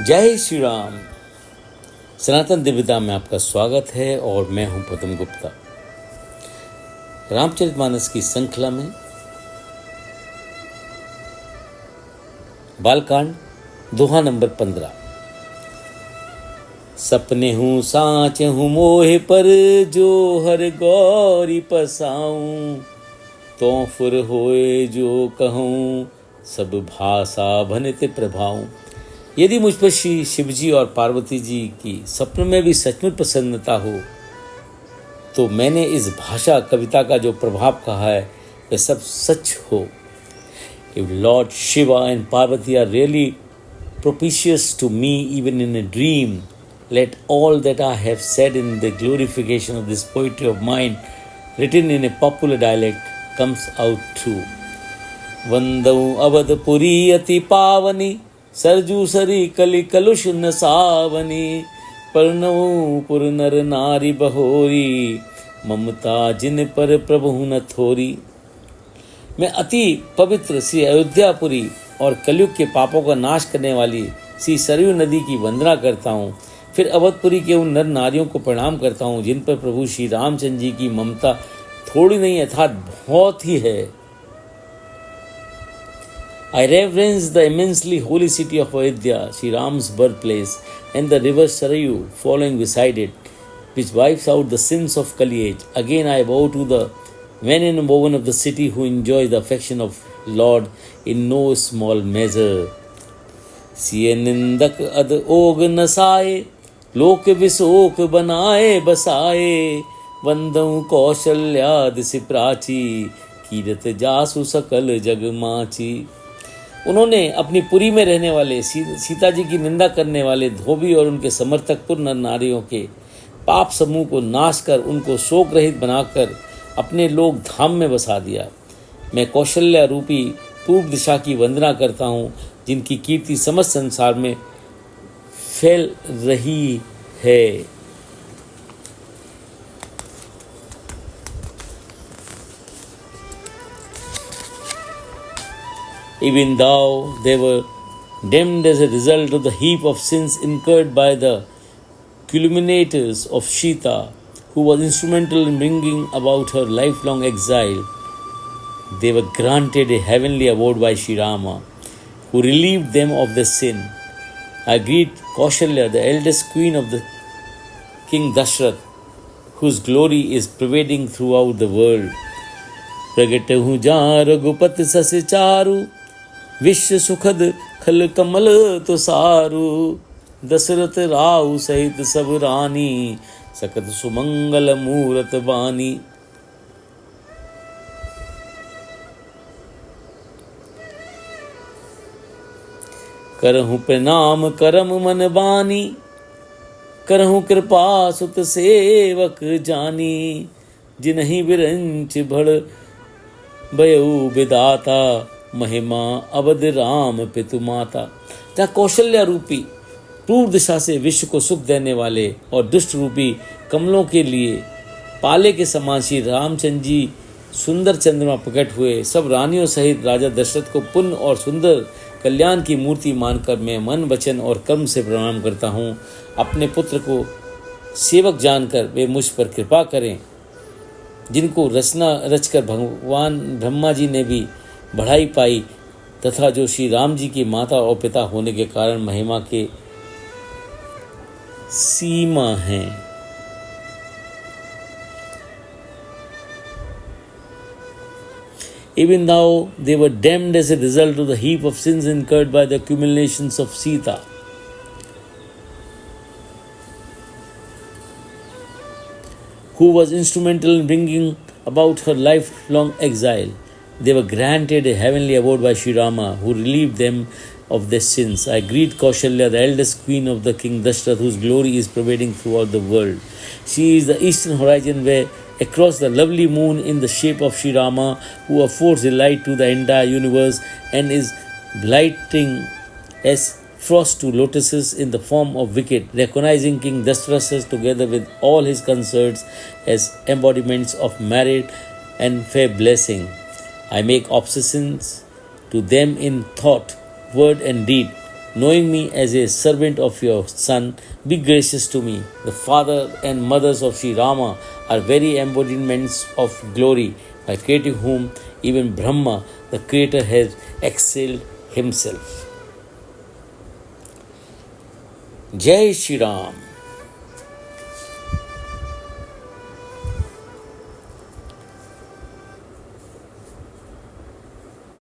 जय श्री राम। सनातन दिव्यता में आपका स्वागत है और मैं हूं पद्म गुप्ता। रामचरितमानस की श्रृंखला में बालकांड दोहा नंबर 15। सपने हूँ साँच हूँ मोह पर, जो हर गौरी पसाऊं। तो फुर होए जो कहूँ, सब भाषा भनित प्रभाऊं। यदि मुझ पर श्री शिवजी और पार्वती जी की सपनों में भी सचमुच प्रसन्नता हो, तो मैंने इस भाषा कविता का जो प्रभाव कहा है वह सब सच हो। If Lord Shiva and Parvati are really propitious to me even in a dream, let all that I have said in the glorification of this poetry of mine, written in a popular dialect, comes out true. वंदऊ Awadhpuri अति पावनी, सरजू सरी कलि कलुष न सावनी। पर्णऊ पुर नर नारी बहोरी, ममता जिन पर प्रभु न थोरी। मैं अति पवित्र श्री अयोध्यापुरी और कलयुग के पापों का नाश करने वाली श्री सरयू नदी की वंदना करता हूँ। फिर अवधपुरी के उन नर नारियों को प्रणाम करता हूँ जिन पर प्रभु श्री रामचंद्र जी की ममता थोड़ी नहीं अर्थात बहुत ही है। I reverence the immensely holy city of Ayodhya, Sri Ram's birthplace, and the river Sarayu following beside it, which wipes out the sins of Kali age. Again I bow to the men and women of the city who enjoy the affection of Lord in no small measure. सिय निंदक अद ओग नसाए, लोक विशोक बनाए बसाए। वंदऊ कौशल्या से प्राची, कीरत जासु सकल जग माची। उन्होंने अपनी पुरी में रहने वाले सीता जी की निंदा करने वाले धोबी और उनके समर्थक पुर नर नारियों के पाप समूह को नाश कर उनको शोक रहित बनाकर अपने लोक धाम में बसा दिया। मैं कौशल्या रूपी पूर्व दिशा की वंदना करता हूँ, जिनकी कीर्ति समस्त संसार में फैल रही है। Even though they were damned as a result of the heap of sins incurred by the culminators of Sita, who was instrumental in bringing about her lifelong exile, they were granted a heavenly award by Sri Rama, who relieved them of their sin. I greet Kaushalya, the eldest queen of the King Dashrath, whose glory is pervading throughout the world. प्रगट हूँ जहाँ रघुपति सस चारु, विश्व सुखद खल कमल तो सारू। दशरथ राउ सहित सब रानी, सकत सुमंगल मूरत बानी। करहूँ प्रणाम करम मन बानी, करहूँ कृपा सुत सेवक जानी। जिन्हि बिरंच भड़ बयऊ विदाता, महिमा अवध राम पितु माता। जहाँ कौशल्या रूपी पूर्व दिशा से विश्व को सुख देने वाले और दुष्ट रूपी कमलों के लिए पाले के समान श्री रामचंद्र जी सुंदर चंद्रमा प्रकट हुए, सब रानियों सहित राजा दशरथ को पुण्य और सुंदर कल्याण की मूर्ति मानकर मैं मन वचन और कर्म से प्रणाम करता हूँ। अपने पुत्र को सेवक जानकर वे मुझ पर कृपा करें, जिनको रचना रचकर भगवान ब्रह्मा जी ने भी बढ़ाई पाई, तथा जो श्री राम जी की माता और पिता होने के कारण महिमा के सीमा हैं। Even though they were damned as a result of the heap of sins incurred by the accumulations of Sita, who was instrumental in bringing about her lifelong exile, they were granted a heavenly award by Sri Rama, who relieved them of their sins. I greet Kaushalya, the eldest queen of the King Dashrath, whose glory is pervading throughout the world. She is the eastern horizon where, across the lovely moon in the shape of Sri Rama, who affords a light to the entire universe and is blighting as frost to lotuses in the form of wicked, recognizing King Dashrath together with all his consorts as embodiments of merit and fair blessing. I make obeisances to them in thought, word and deed, knowing me as a servant of your Son, be gracious to me. The father and mothers of Sri Rama are very embodiments of glory, by creating whom even Brahma, the creator, has excelled himself. Jai Shri Ram.